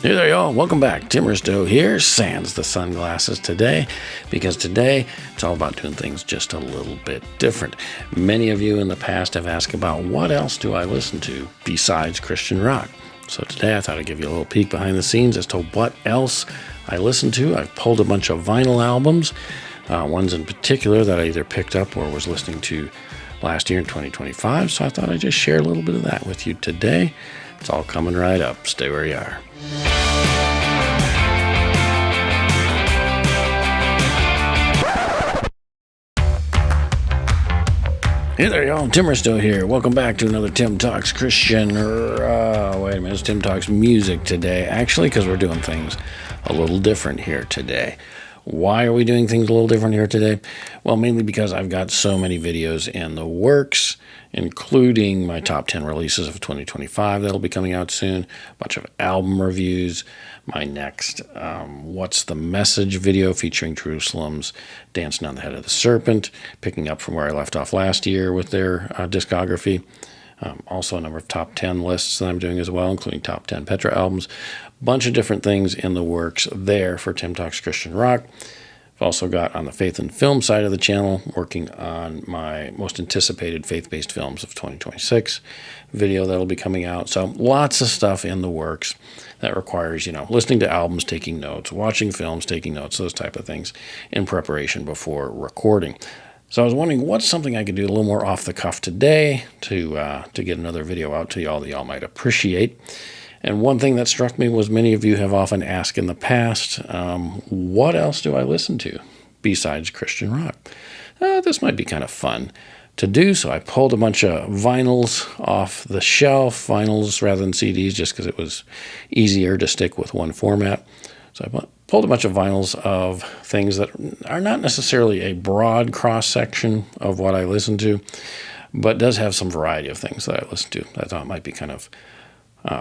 Hey there, y'all. Welcome back. Tim Risto here, sans the sunglasses today, because today it's all about doing things just a little bit different. Many of you in the past have asked about what else do I listen to besides Christian rock. So today I thought I'd give you a little peek behind the scenes as to what else I listen to. I've pulled a bunch of vinyl albums, ones in particular that I either picked up or was listening to last year in 2025. So I thought I'd just share a little bit of that with you today. It's all coming right up. Stay where you are. Hey there, y'all. Tim Risto here. Welcome back to another Tim Talks Christian. Wait a minute. It's Tim Talks Music today. Actually, because we're doing things a little different here today. Why are we doing things a little different here today? Well, mainly because I've got so many videos in the works, including my top 10 releases of 2025 that'll be coming out soon, a bunch of album reviews, my next What's the Message video featuring Jerusalem's Dancing on the Head of the Serpent, picking up from where I left off last year with their discography. Also a number of top 10 lists that I'm doing as well, including top 10 Petra albums. Bunch of different things in the works there for Tim Talks Christian Rock. I've also got on the faith and film side of the channel, working on my most anticipated faith-based films of 2026 video that'll be coming out. So lots of stuff in the works that requires, listening to albums, taking notes, watching films, taking notes, those type of things in preparation before recording. So I was wondering what's something I could do a little more off the cuff today to get another video out to y'all that y'all might appreciate. And one thing that struck me was many of you have often asked in the past, what else do I listen to besides Christian rock? This might be kind of fun to do. So I pulled a bunch of vinyls off the shelf, vinyls rather than CDs, just because it was easier to stick with one format. So I pulled a bunch of vinyls of things that are not necessarily a broad cross-section of what I listen to, but does have some variety of things that I listen to. I thought might be kind of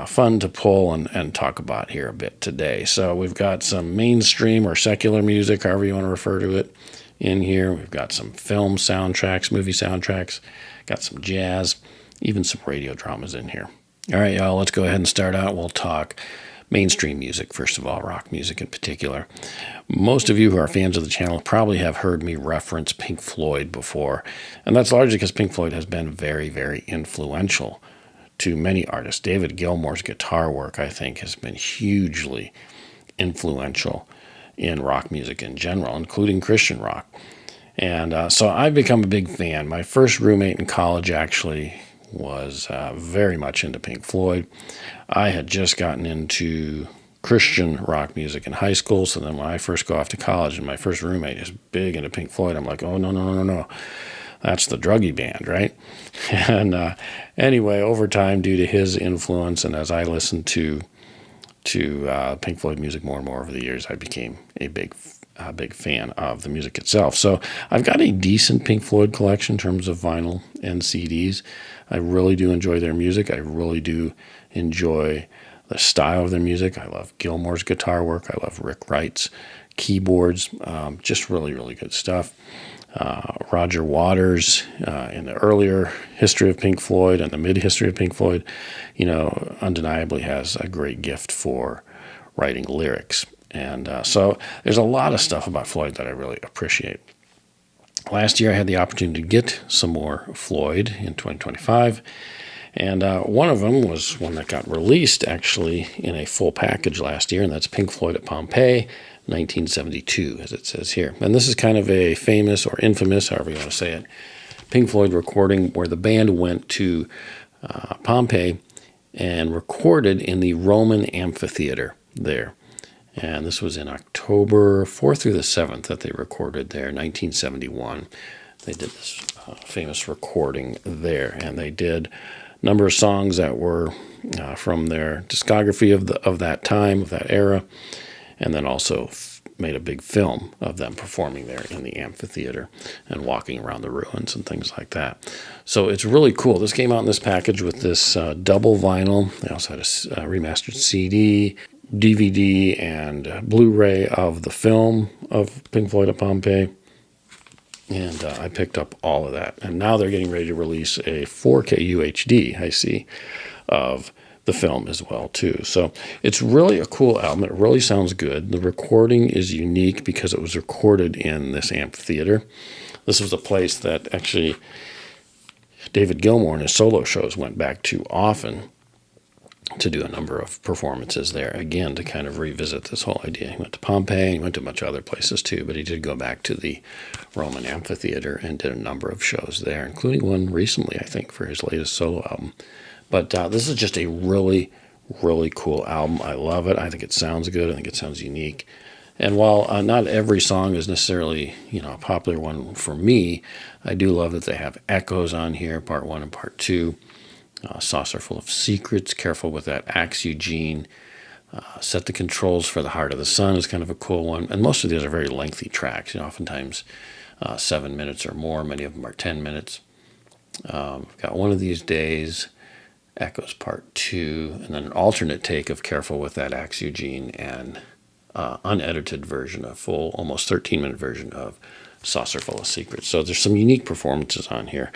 fun to pull and talk about here a bit today. So we've got some mainstream or secular music, however you want to refer to it, in here. We've got some film soundtracks, movie soundtracks, got some jazz, even some radio dramas in here. All right, y'all, let's go ahead and start out. We'll talk mainstream music, first of all, rock music in particular. Most of you who are fans of the channel probably have heard me reference Pink Floyd before, and that's largely because Pink Floyd has been very, very influential to many artists. David Gilmour's guitar work, I think, has been hugely influential in rock music in general, including Christian rock. And so I've become a big fan. My first roommate in college actually was very much into Pink Floyd. I had just gotten into Christian rock music in high school, so then when I first go off to college and my first roommate is big into Pink Floyd, I'm like, oh, no. That's the druggy band, right? And anyway, over time, due to his influence, and as I listened to Pink Floyd music more and more over the years, I became a big fan of the music itself. So I've got a decent Pink Floyd collection in terms of vinyl and CDs. I really do enjoy their music. I really do enjoy the style of their music. I love Gilmour's guitar work. I love Rick Wright's keyboards. Just really, really good stuff. Roger Waters, in the earlier history of Pink Floyd and the mid-history of Pink Floyd, undeniably has a great gift for writing lyrics. And so there's a lot of stuff about Floyd that I really appreciate. Last year I had the opportunity to get some more Floyd in 2025, and one of them was one that got released actually in a full package last year, and that's Pink Floyd at Pompeii, 1972, as it says here. And this is kind of a famous or infamous, however you want to say it, Pink Floyd recording where the band went to Pompeii and recorded in the Roman amphitheater there. And this was in October 4th through the 7th that they recorded there, 1971. They did this famous recording there, and they did a number of songs that were from their discography of that time, of that era, and then also made a big film of them performing there in the amphitheater and walking around the ruins and things like that. So it's really cool. This came out in this package with this double vinyl. They also had a remastered CD, DVD, and Blu-ray of the film of Pink Floyd at Pompeii. And I picked up all of that. And now they're getting ready to release a 4K UHD, I see, of the film as well too. So it's really a cool album. It really sounds good. The recording is unique because it was recorded in this amphitheater. This was a place that actually David Gilmour in his solo shows went back to often to do a number of performances there, again, to kind of revisit this whole idea. He went to Pompeii, he went to a bunch of other places too, but he did go back to the Roman amphitheater and did a number of shows there, including one recently, I think, for his latest solo album. But this is just a really, really cool album. I love it. I think it sounds good. I think it sounds unique. And while not every song is necessarily, a popular one for me, I do love that they have echoes on here, part 1 and part 2. Saucer Full of Secrets, Careful with That Axe, Eugene. Set the Controls for the Heart of the Sun is kind of a cool one. And most of these are very lengthy tracks, oftentimes 7 minutes or more. Many of them are 10 minutes. Got One of These Days, Echoes Part 2, and then an alternate take of Careful with That Axe, Eugene, and unedited version, a full, almost 13-minute version of Saucer Full of Secrets. So there's some unique performances on here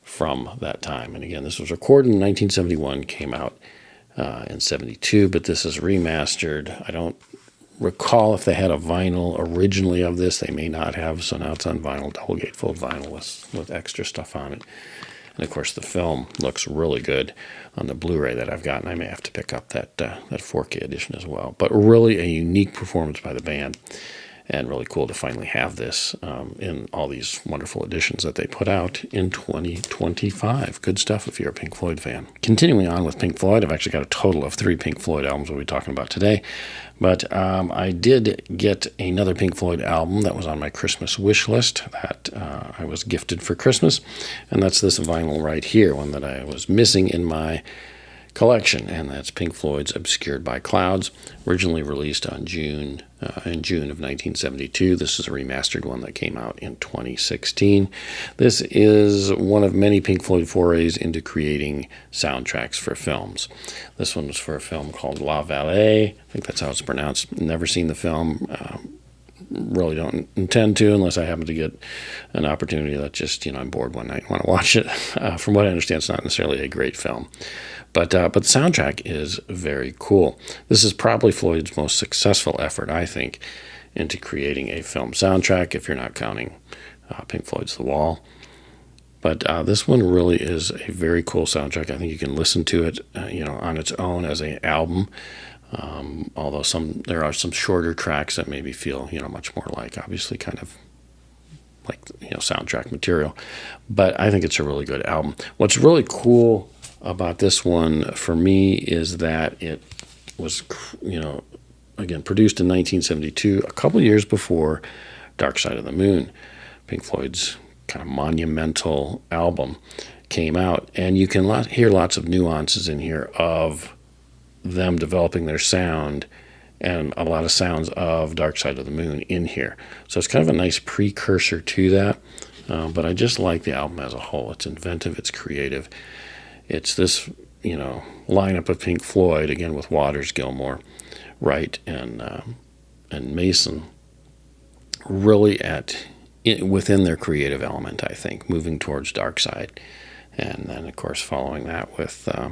from that time. And again, this was recorded in 1971, came out in 72, but this is remastered. I don't recall if they had a vinyl originally of this. They may not have, so now it's on vinyl, double gatefold vinyl with extra stuff on it. And of course, the film looks really good on the Blu-ray that I've gotten. I may have to pick up that 4K edition as well. But really a unique performance by the band, and really cool to finally have this in all these wonderful editions that they put out in 2025. Good stuff if you're a Pink Floyd fan. Continuing on with Pink Floyd, I've actually got a total of 3 Pink Floyd albums we'll be talking about today. But I did get another Pink Floyd album that was on my Christmas wish list that I was gifted for Christmas. And that's this vinyl right here, one that I was missing in my collection, and that's Pink Floyd's Obscured by Clouds, originally released in June of 1972. This is a remastered one that came out in 2016. This is one of many Pink Floyd forays into creating soundtracks for films. This one was for a film called La Vallée. I think that's how it's pronounced. Never seen the film. Really don't intend to unless I happen to get an opportunity that just, I'm bored one night and want to watch it. From what I understand, it's not necessarily a great film. But the soundtrack is very cool. This is probably Floyd's most successful effort, I think, into creating a film soundtrack, if you're not counting Pink Floyd's The Wall. But this one really is a very cool soundtrack. I think you can listen to it, on its own as an album. Although there are some shorter tracks that maybe feel, much more like, obviously, kind of like, soundtrack material. But I think it's a really good album. What's really cool about this one for me is that it was, again, produced in 1972, a couple years before Dark Side of the Moon, Pink Floyd's kind of monumental album, came out. And you can hear lots of nuances in here of them developing their sound, and a lot of sounds of Dark Side of the Moon in here. So it's kind of a nice precursor to that. But I just like the album as a whole. It's inventive, it's creative. It's this, lineup of Pink Floyd, again with Waters, Gilmour, Wright, and Mason, really within their creative element, I think, moving towards Dark Side. And then, of course, following that with, I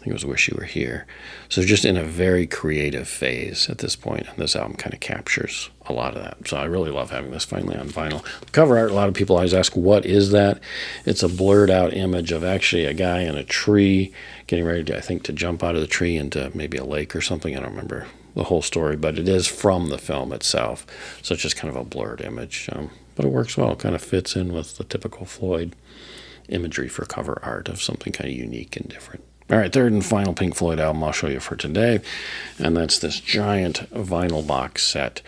think it was Wish You Were Here. So just in a very creative phase at this point, and this album kind of captures a lot of that. So I really love having this finally on vinyl. Cover art, a lot of people always ask, what is that? It's a blurred out image of actually a guy in a tree getting ready to jump out of the tree into maybe a lake or something. I don't remember the whole story, but it is from the film itself. So it's just kind of a blurred image. But it works well. It kind of fits in with the typical Floyd imagery for cover art of something kind of unique and different. All right, third and final Pink Floyd album I'll show you for today, and that's this giant vinyl box set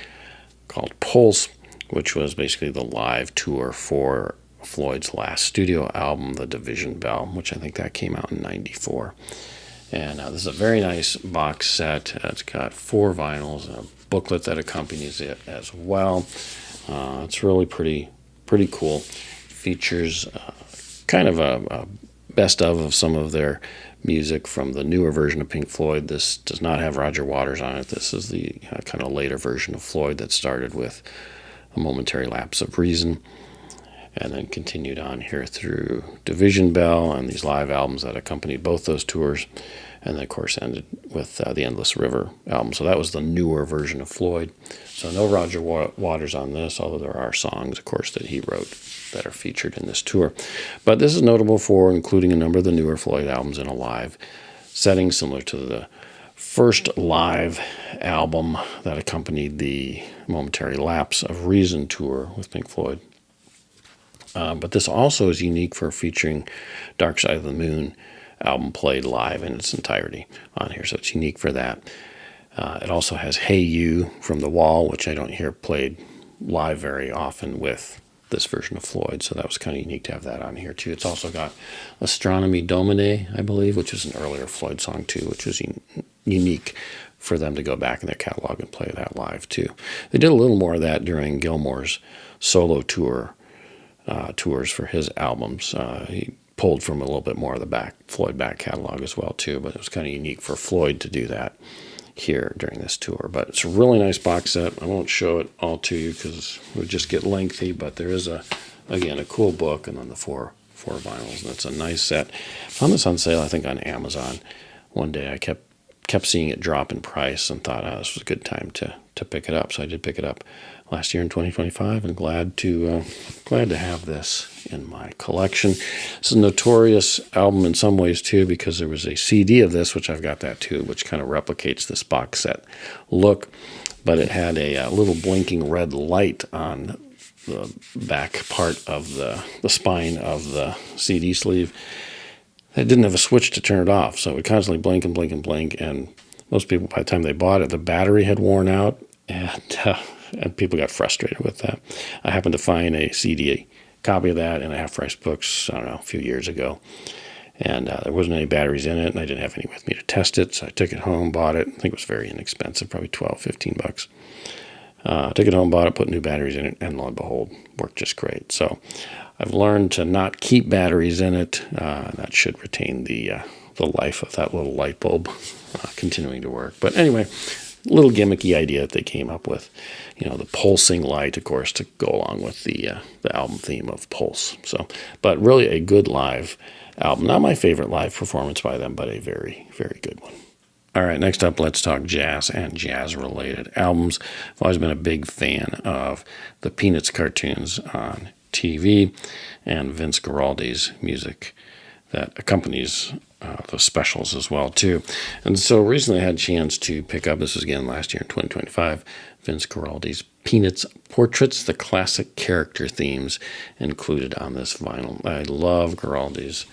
called Pulse, which was basically the live tour for Floyd's last studio album, The Division Bell, which I think that came out in 94. And this is a very nice box set. It's got 4 vinyls, a booklet that accompanies it as well. It's really pretty cool. Features kind of a best of some of their music from the newer version of Pink Floyd. This does not have Roger Waters on it. This is the kind of later version of Floyd that started with A Momentary Lapse of Reason. and then continued on here through Division Bell and these live albums that accompanied both those tours, and then of course ended with the Endless River album. So that was the newer version of Floyd. So no Roger Waters on this, although there are songs, of course, that he wrote that are featured in this tour. But this is notable for including a number of the newer Floyd albums in a live setting, similar to the first live album that accompanied the Momentary Lapse of Reason tour with Pink Floyd. But this also is unique for featuring Dark Side of the Moon album played live in its entirety on here, so it's unique for that. It also has Hey You from The Wall, which I don't hear played live very often with this version of Floyd, so that was kind of unique to have that on here too. It's also got Astronomy Domine, I believe, which is an earlier Floyd song too, which was unique for them to go back in their catalog and play that live too. They did a little more of that during Gilmour's solo tours for his albums. He pulled from a little bit more of the Floyd back catalog as well too, but it was kind of unique for Floyd to do that here during this tour. But it's a really nice box set. I won't show it all to you because it would just get lengthy, but there is again a cool book and then the four vinyls, and it's a nice set. Found this on sale, I think, on Amazon one day. I kept seeing it drop in price and thought, this was a good time to pick it up. So I did pick it up last year in 2025, and glad to have this in my collection. It's a notorious album in some ways too, because there was a CD of this, which I've got that too, which kind of replicates this box set look, but it had a little blinking red light on the back part of the spine of the CD sleeve. It didn't have a switch to turn it off, so it would constantly blink and blink and blink, and most people, by the time they bought it, the battery had worn out, and people got frustrated with that. I happened to find a CD copy of that in a Half Price Books, I don't know, a few years ago, and there wasn't any batteries in it, and I didn't have any with me to test it, so I took it home, bought it. I think it was very inexpensive, probably $12-15. Took it home, bought it, put new batteries in it, and lo and behold, worked just great. So I've learned to not keep batteries in it. That should retain the life of that little light bulb continuing to work. But anyway, little gimmicky idea that they came up with. The pulsing light, of course, to go along with the album theme of Pulse. So, but really a good live album. Not my favorite live performance by them, but a very, very good one. All right, next up, let's talk jazz and jazz-related albums. I've always been a big fan of the Peanuts cartoons on TV and Vince Guaraldi's music that accompanies the specials as well, too. And so recently I had a chance to pick up, this was again last year in 2025, Vince Guaraldi's Peanuts Portraits, the classic character themes included on this vinyl. I love Guaraldi's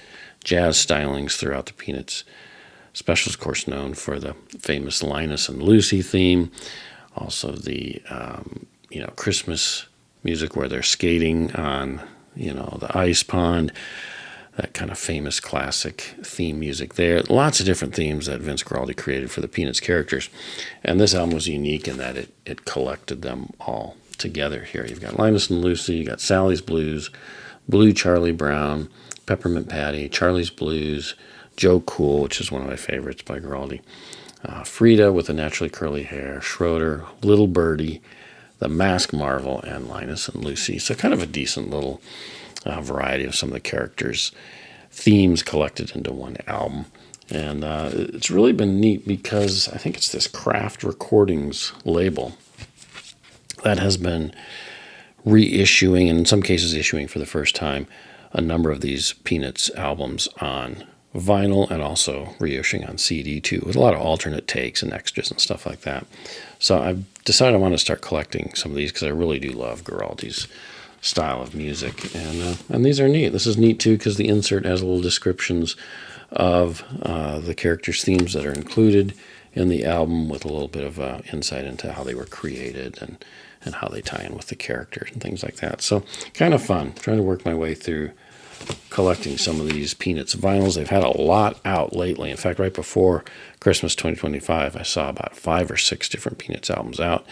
jazz stylings throughout the Peanuts specials, of course, known for the famous Linus and Lucy theme, also the Christmas music where they're skating on the ice pond, that kind of famous classic theme music there. Lots of different themes that Vince Guaraldi created for the Peanuts characters, and this album was unique in that it collected them all together here. You've got Linus and Lucy, you got Sally's Blues, Blue Charlie Brown, Peppermint Patty, Charlie's Blues, Joe Cool, which is one of my favorites by Guaraldi, Frida with the naturally curly hair, Schroeder, Little Birdie, The Masked Marvel, and Linus and Lucy. So kind of a decent little variety of some of the characters' themes collected into one album. And it's really been neat because I think it's this Craft Recordings label that has been reissuing, and in some cases issuing for the first time, a number of these Peanuts albums on vinyl and also reissuing on CD too, with a lot of alternate takes and extras and stuff like that. So I've decided I want to start collecting some of these because I really do love Guaraldi's style of music, and these are neat. This is neat too because the insert has little descriptions of the characters' themes that are included in the album, with a little bit of insight into how they were created and how they tie in with the characters and things like that. So kind of fun, trying to work my way through collecting some of these Peanuts vinyls. They've had a lot out lately. In fact, right before Christmas 2025, I saw about 5 or 6 different Peanuts albums out.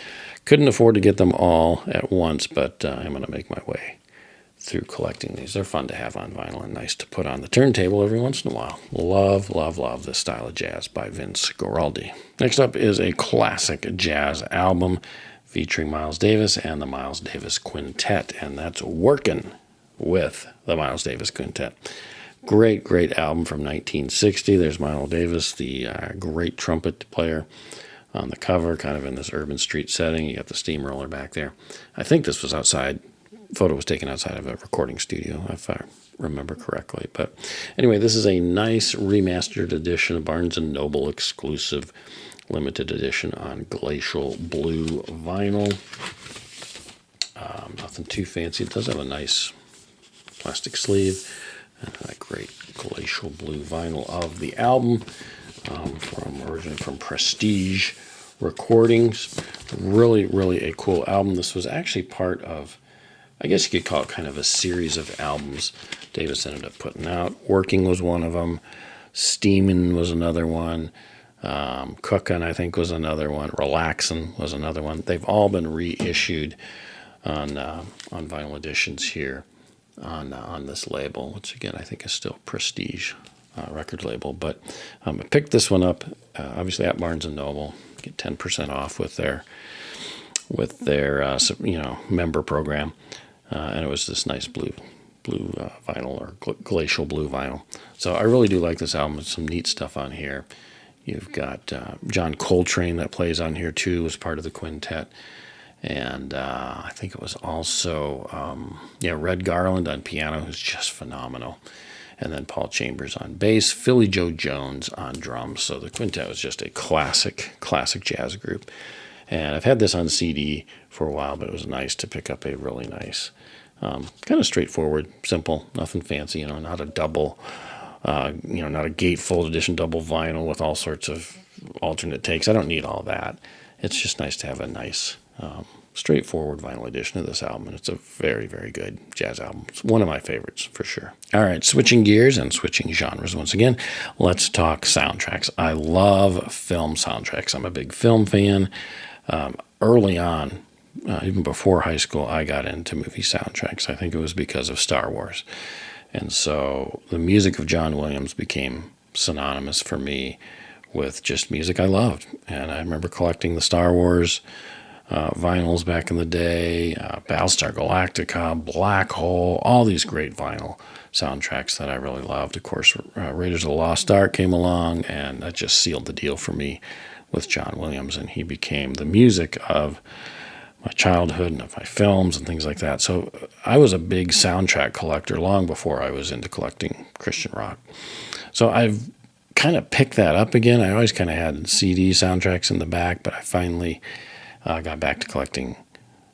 Couldn't afford to get them all at once, but I'm going to make my way through collecting these. They're fun to have on vinyl and nice to put on the turntable every once in a while. Love, love, love this style of jazz by Vince Guaraldi. Next up is a classic jazz album featuring Miles Davis and the Miles Davis Quintet, and that's Workin', with the Miles Davis Quintet. Great, great album from 1960. There's Miles Davis, the great trumpet player on the cover, kind of in this urban street setting. You got the steamroller back there. I think this was outside. Photo was taken outside of a recording studio, if I remember correctly. But anyway, this is a nice remastered edition, a Barnes & Noble exclusive limited edition on glacial blue vinyl. Nothing too fancy. It does have a nice plastic sleeve and that great glacial blue vinyl of the album originally from Prestige Recordings. Really, really a cool album. This was actually part of, I guess you could call it kind of a series of albums Davis ended up putting out. Working was one of them. Steamin' was another one. Cookin', I think, was another one. Relaxin' was another one. They've all been reissued on vinyl editions here on this label, which again I think is still Prestige record label. But I picked this one up, obviously at Barnes and Noble. Get 10% off with their member program, and it was this nice blue vinyl, or glacial blue vinyl. So I really do like this album. There's some neat stuff on here. You've got John Coltrane that plays on here too, was part of the quintet. And I think it was also, Red Garland on piano, who's just phenomenal. And then Paul Chambers on bass, Philly Joe Jones on drums. So the quintet was just a classic jazz group. And I've had this on CD for a while, but it was nice to pick up a really nice, kind of straightforward, simple, nothing fancy, not a double, not a gatefold edition double vinyl with all sorts of alternate takes. I don't need all that. It's just nice to have a nice, straightforward vinyl edition of this album, and it's a very, very good jazz album. It's one of my favorites for sure. All right, switching gears and switching genres once again, let's talk soundtracks. I love film soundtracks. I'm a big film fan. Early on, even before high school, I got into movie soundtracks. I think it was because of Star Wars. And so the music of John Williams became synonymous for me with just music I loved. And I remember collecting the Star Wars vinyls back in the day, Battlestar Galactica, Black Hole, all these great vinyl soundtracks that I really loved. Of course, Raiders of the Lost Ark came along, and that just sealed the deal for me with John Williams, and he became the music of my childhood and of my films and things like that. So I was a big soundtrack collector long before I was into collecting Christian rock. So I've kind of picked that up again. I always kind of had CD soundtracks in the back, but I finally got back to collecting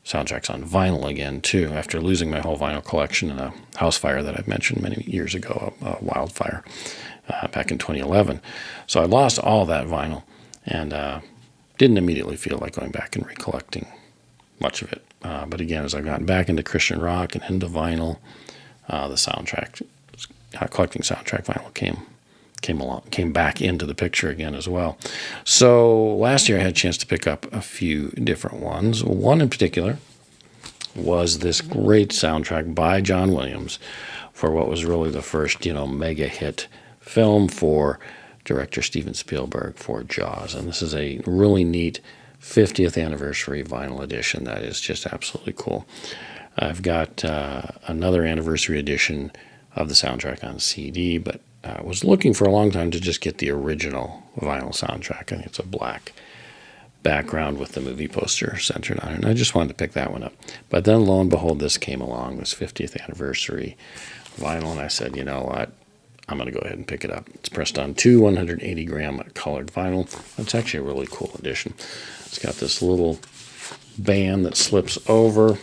soundtracks on vinyl again, too, after losing my whole vinyl collection in a house fire that I've mentioned many years ago, a wildfire back in 2011. So I lost all that vinyl and didn't immediately feel like going back and recollecting much of it. But again, as I've gotten back into Christian rock and into vinyl, the soundtrack, collecting soundtrack vinyl came back into the picture again as well. So last year I had a chance to pick up a few different ones. One in particular was this great soundtrack by John Williams for what was really the first, mega hit film for director Steven Spielberg for Jaws. And this is a really neat 50th anniversary vinyl edition that is just absolutely cool. I've got another anniversary edition of the soundtrack on CD, but I was looking for a long time to just get the original vinyl soundtrack. I think it's a black background with the movie poster centered on it, and I just wanted to pick that one up. But then, lo and behold, this came along, this 50th anniversary vinyl, and I said, you know what, I'm going to go ahead and pick it up. It's pressed on 2 180-gram colored vinyl. It's actually a really cool edition. It's got this little band that slips over,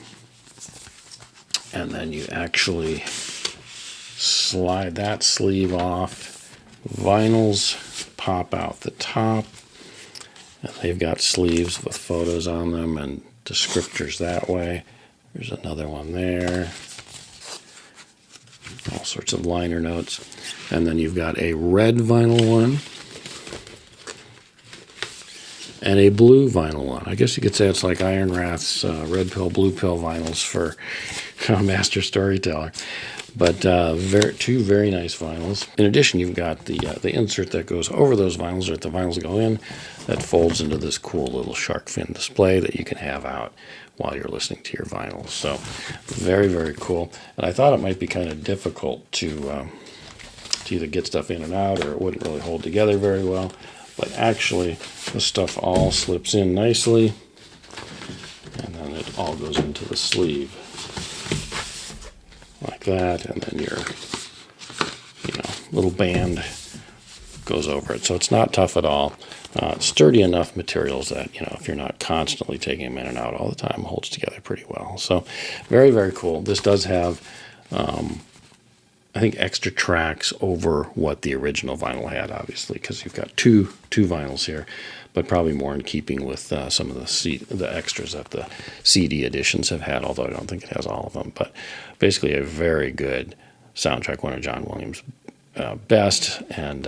and then you actually slide that sleeve off. Vinyls pop out the top, and they've got sleeves with photos on them and descriptors that way. There's another one there. All sorts of liner notes. And then you've got a red vinyl one and a blue vinyl one. I guess you could say it's like Iron Wrath's red pill, blue pill vinyls for a master storyteller. But two very nice vinyls. In addition, you've got the insert that goes over those vinyls, or the vinyls go in, that folds into this cool little shark fin display that you can have out while you're listening to your vinyls. So very, very cool. And I thought it might be kind of difficult to either get stuff in and out, or it wouldn't really hold together very well. But actually, the stuff all slips in nicely, and then it all goes into the sleeve like that, and then your little band goes over it. So it's not tough at all. Sturdy enough materials that, if you're not constantly taking them in and out all the time, holds together pretty well. So very, very cool. This does have, I think, extra tracks over what the original vinyl had, obviously, because you've got two vinyls here, but probably more in keeping with some of the extras that the CD editions have had, although I don't think it has all of them. But basically a very good soundtrack, one of John Williams' best, and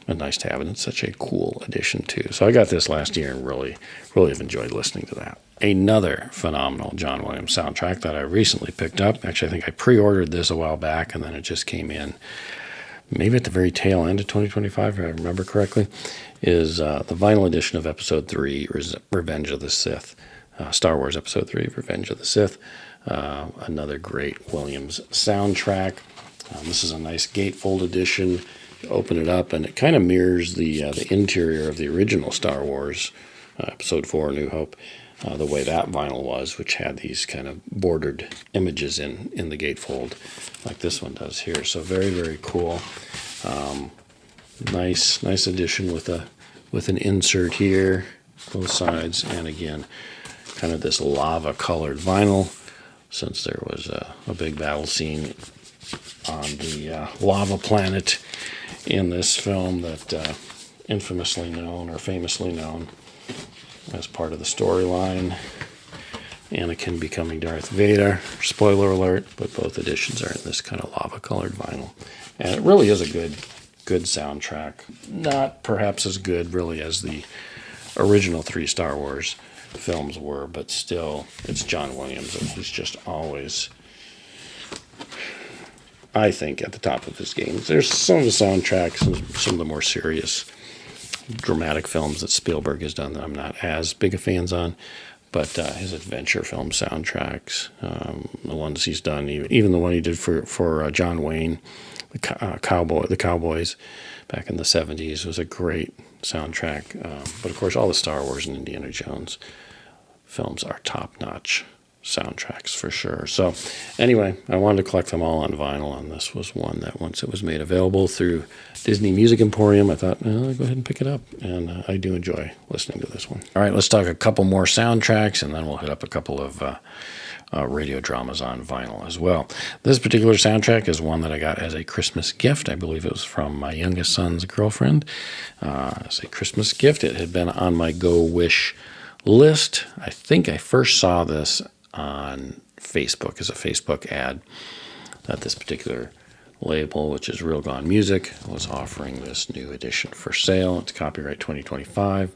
nice to have it. It's such a cool edition, too. So I got this last year and really, really have enjoyed listening to that. Another phenomenal John Williams soundtrack that I recently picked up. Actually, I think I pre-ordered this a while back, and then it just came in maybe at the very tail end of 2025, if I remember correctly, is the vinyl edition of Episode 3, Revenge of the Sith. Star Wars Episode 3, Revenge of the Sith. Another great Williams soundtrack. This is a nice gatefold edition. You open it up, and it kind of mirrors the interior of the original Star Wars, Episode 4, New Hope, the way that vinyl was, which had these kind of bordered images in the gatefold, like this one does here. So very, very cool. Nice edition with an insert here, both sides, and again, kind of this lava-colored vinyl, since there was a big battle scene on the lava planet in this film that famously known as part of the storyline. Anakin becoming Darth Vader. Spoiler alert, but both editions are in this kind of lava-colored vinyl. And it really is a good soundtrack. Not perhaps as good, really, as the original 3 Star Wars films were, but still, it's John Williams, and he's just always, I think, at the top of his game. There's some of the soundtracks and some of the more serious dramatic films that Spielberg has done that I'm not as big a fans on, but his adventure film soundtracks, the ones he's done, even the one he did for John Wayne, the Cowboys back in the 70s, was a great soundtrack. But of course, all the Star Wars and Indiana Jones films are top-notch soundtracks for sure. So anyway, I wanted to collect them all on vinyl, and this was one that once it was made available through Disney Music Emporium, I thought, I'll go ahead and pick it up, and I do enjoy listening to this one. All right, let's talk a couple more soundtracks, and then we'll hit up a couple of radio dramas on vinyl as well. This particular soundtrack is one that I got as a Christmas gift. I believe it was from my youngest son's girlfriend. As a Christmas gift, it had been on my Go Wish list. I think I first saw this on Facebook as a Facebook ad that this particular label, which is Real Gone Music, was offering this new edition for sale. It's copyright 2025.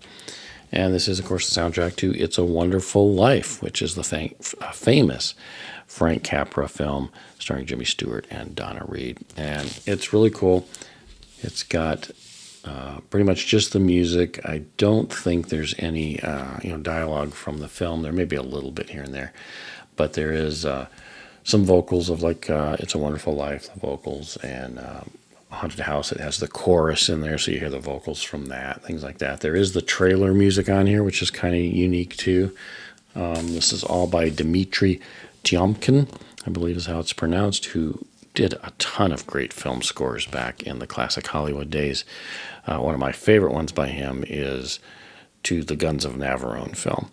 And this is, of course, the soundtrack to It's a Wonderful Life, which is the famous Frank Capra film starring Jimmy Stewart and Donna Reed. And it's really cool. It's got pretty much just the music. I don't think there's any dialogue from the film. There may be a little bit here and there, but there is some vocals of It's a Wonderful Life, the vocals, and Haunted House. It has the chorus in there, so you hear the vocals from that, things like that. There is the trailer music on here, which is kind of unique too. This is all by Dmitri Tiomkin, I believe is how it's pronounced, who did a ton of great film scores back in the classic Hollywood days. One of my favorite ones by him is to the Guns of Navarone film.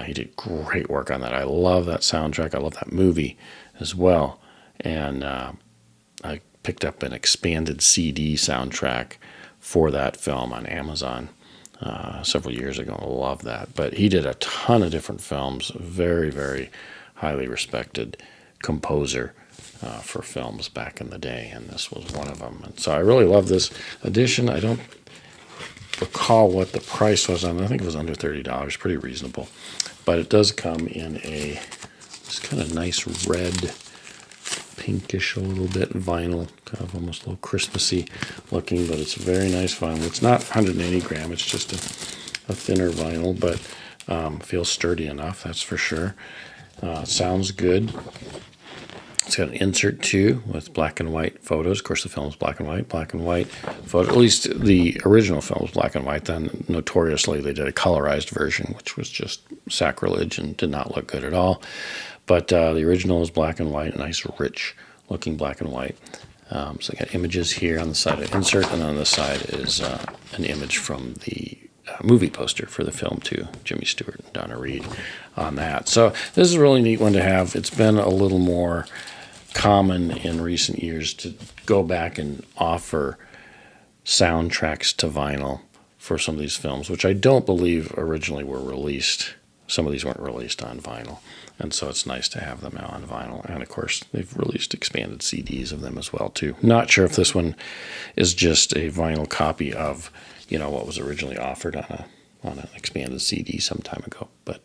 He did great work on that. I love that soundtrack. I love that movie as well. And I picked up an expanded CD soundtrack for that film on Amazon several years ago. I love that. But he did a ton of different films. Very, very highly respected composer for films back in the day, and this was one of them. And so I really love this edition. I don't recall what the price was on it. I think it was under $30, pretty reasonable. But it does come in this kind of nice red pinkish a little bit vinyl, kind of almost a little Christmassy looking, but it's a very nice vinyl. It's not 180 gram, it's just a thinner vinyl, but feels sturdy enough, that's for sure. Sounds good. It's got an insert too with black and white photos. Of course, the film is black and white photo. At least the original film was black and white. Then, notoriously, they did a colorized version, which was just sacrilege and did not look good at all. But the original is black and white, nice, rich-looking black and white. So I got images here on the side of insert, and on the side is an image from the movie poster for the film too. Jimmy Stewart and Donna Reed on that. So this is a really neat one to have. It's been a little more common in recent years to go back and offer soundtracks to vinyl for some of these films, which I don't believe originally were released. Some of these weren't released on vinyl, and so it's nice to have them out on vinyl. And of course, they've released expanded CDs of them as well too. Not sure if this one is just a vinyl copy of, what was originally offered on an expanded CD some time ago, but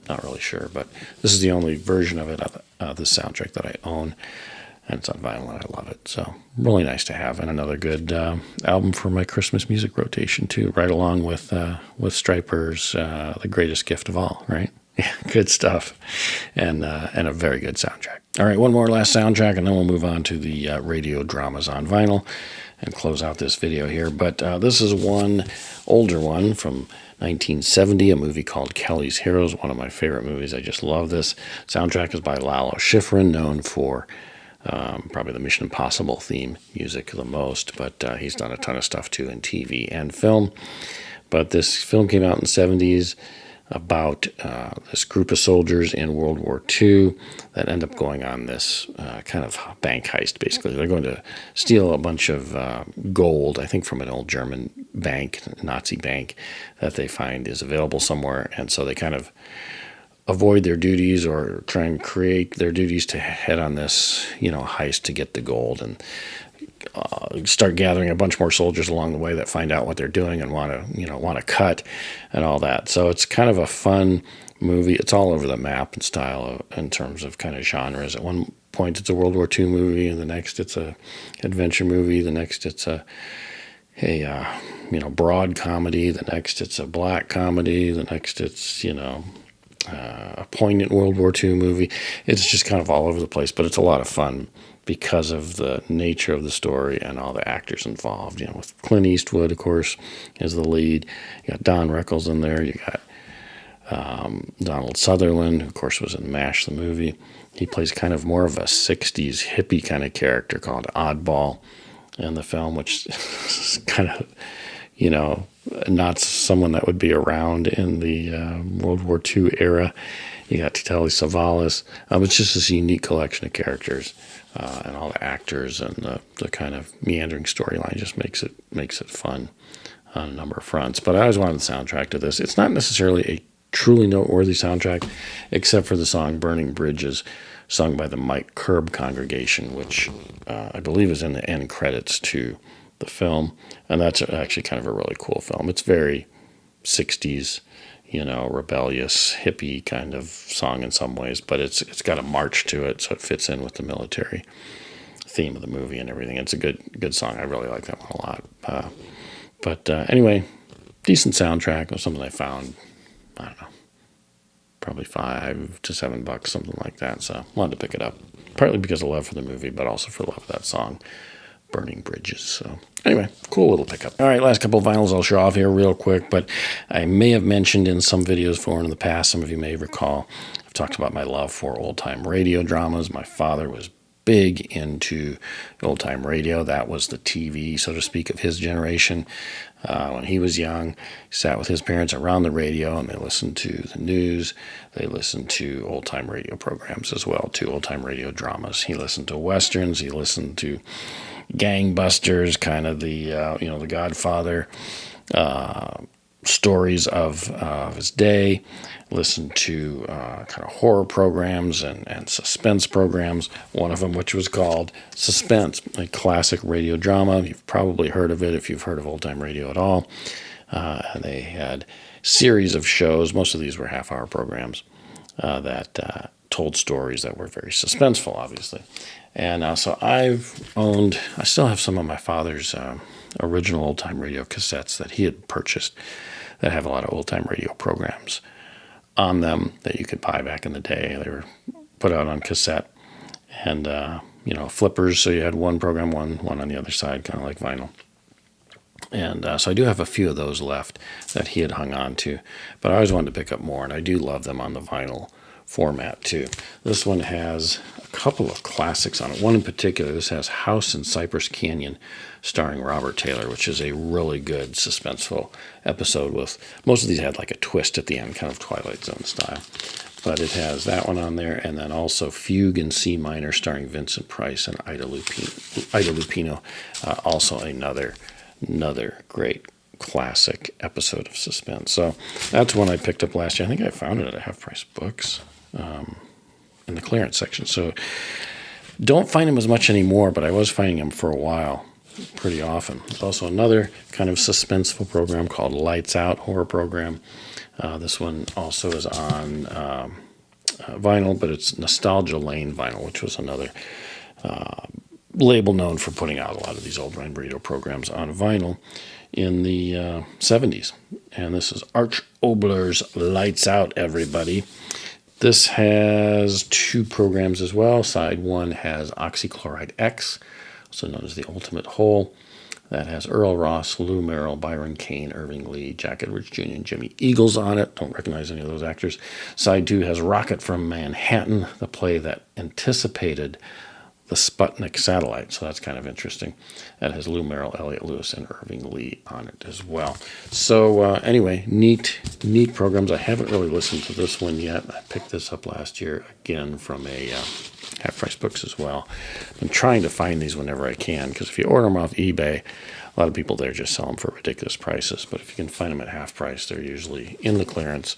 not really sure. But this is the only version of it, the soundtrack that I own, and it's on vinyl, and I love it. So really nice to have, and another good album for my Christmas music rotation too, right along with Stryper's "The Greatest Gift of All." Right, yeah, good stuff, and a very good soundtrack. All right, one more last soundtrack, and then we'll move on to the radio dramas on vinyl and close out this video here. But this is one older one from 1970, a movie called Kelly's Heroes, one of my favorite movies. I just love this. Soundtrack is by Lalo Schifrin, known for probably the Mission Impossible theme music the most, but he's done a ton of stuff too in TV and film. But this film came out in the 70s about this group of soldiers in World War II that end up going on this kind of bank heist, basically. They're going to steal a bunch of gold, I think from an old German bank, Nazi bank, that they find is available somewhere. And so they kind of avoid their duties or try and create their duties to head on this, heist to get the gold, and start gathering a bunch more soldiers along the way that find out what they're doing and want to cut and all that. So it's kind of a fun movie. It's all over the map in style in terms of kind of genres. At one point it's a World War II movie, and the next it's a adventure movie. The next it's a broad comedy. The next it's a black comedy. The next it's a poignant World War II movie. It's just kind of all over the place, but it's a lot of fun because of the nature of the story and all the actors involved. With Clint Eastwood, of course, as the lead. You got Don Rickles in there. You got Donald Sutherland, who, of course, was in MASH, the movie. He plays kind of more of a 60s hippie kind of character called Oddball in the film, which is kind of, not someone that would be around in the World War II era. You got Telly Savalas. It's just this unique collection of characters, and all the actors, and the kind of meandering storyline just makes it fun on a number of fronts. But I always wanted the soundtrack to this. It's not necessarily a truly noteworthy soundtrack, except for the song "Burning Bridges," sung by the Mike Curb Congregation, which I believe is in the end credits to the film. And that's actually kind of a really cool film. It's very 60s, rebellious, hippie kind of song in some ways, but it's got a march to it, so it fits in with the military theme of the movie and everything. It's a good song. I really like that one a lot. But anyway, decent soundtrack. It was something I found, I don't know, probably $5 to $7, something like that. So I wanted to pick it up, partly because of love for the movie, but also for love of that song, Burning Bridges. So anyway, cool little pickup. All right, last couple of vinyls I'll show off here real quick, but I may have mentioned in some videos for in the past, some of you may recall, I've talked about my love for old-time radio dramas. My father was big into old-time radio. That was the TV, so to speak, of his generation. When he was young, he sat with his parents around the radio, and they listened to the news. They listened to old-time radio programs as well, to old-time radio dramas. He listened to Westerns. He listened to gangbusters, kind of the the Godfather stories of his day. Listened to kind of horror programs and suspense programs. One of them, which was called Suspense, a classic radio drama. You've probably heard of it if you've heard of old-time radio at all. And they had series of shows. Most of these were half-hour programs that told stories that were very suspenseful, obviously. And so I still have some of my father's original old-time radio cassettes that he had purchased that have a lot of old-time radio programs on them that you could buy back in the day. They were put out on cassette and, flippers. So you had one program, one on the other side, kind of like vinyl. And so I do have a few of those left that he had hung on to, but I always wanted to pick up more, and I do love them on the vinyl format too. This one has a couple of classics on it. One in particular, this has House in Cypress Canyon starring Robert Taylor, which is a really good suspenseful episode with, most of these had like a twist at the end, kind of Twilight Zone style. But it has that one on there, and then also Fugue in C minor starring Vincent Price and Ida Lupino, also another great classic episode of suspense. So that's one I picked up last year. I think I found it at Half Price Books in the clearance section. So don't find them as much anymore, but I was finding them for a while pretty often. There's also another kind of suspenseful program called Lights Out, horror program. This one also is on vinyl, but it's Nostalgia Lane vinyl, which was another label known for putting out a lot of these old rhyme radio programs on vinyl in the 70s. And this is Arch Obler's Lights Out, everybody. This has two programs as well. Side one has Oxychloride X, also known as the Ultimate Hole. That has Earl Ross, Lou Merrill, Byron Kane, Irving Lee, Jack Edwards Jr., and Jimmy Eagles on it. Don't recognize any of those actors. Side two has Rocket from Manhattan, the play that anticipated the Sputnik satellite, so that's kind of interesting. That has Lou Merrill, Elliot Lewis, and Irving Lee on it as well. So anyway, neat programs. I haven't really listened to this one yet. I picked this up last year again from a Half Price Books as well. I'm trying to find these whenever I can, because if you order them off eBay, a lot of people there just sell them for ridiculous prices. But if you can find them at half price, they're usually in the clearance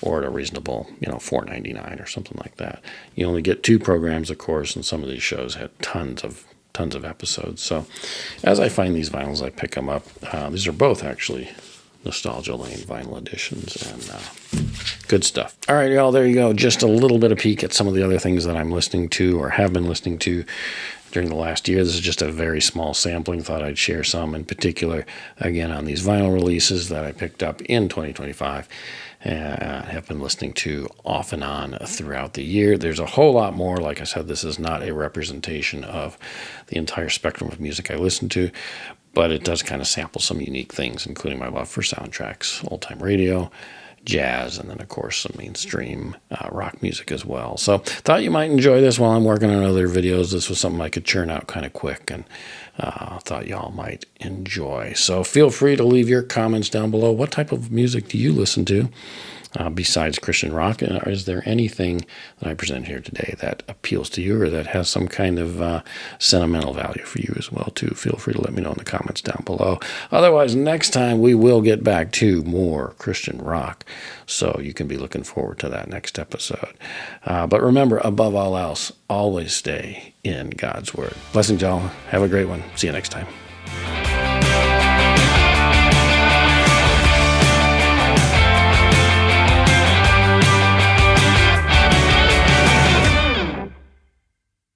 or at a reasonable, $4.99 or something like that. You only get two programs, of course, and some of these shows had tons of episodes. So as I find these vinyls, I pick them up. These are both actually Nostalgia Lane vinyl editions, and good stuff. All right, y'all, there you go. Just a little bit of peek at some of the other things that I'm listening to or have been listening to during the last year. This is just a very small sampling. Thought I'd share some in particular, again, on these vinyl releases that I picked up in 2025 and have been listening to off and on throughout the year. There's a whole lot more. Like I said, this is not a representation of the entire spectrum of music I listen to, but it does kind of sample some unique things, including my love for soundtracks, old-time radio, jazz, and then, of course, some mainstream rock music as well. So thought you might enjoy this while I'm working on other videos. This was something I could churn out kind of quick, and thought y'all might enjoy. So feel free to leave your comments down below. What type of music do you listen to besides Christian rock? And is there anything that I present here today that appeals to you or that has some kind of sentimental value for you as well, too? Feel free to let me know in the comments down below. Otherwise, next time we will get back to more Christian rock, so you can be looking forward to that next episode. But remember, above all else, always stay in God's Word. Blessings, y'all. Have a great one. See you next time.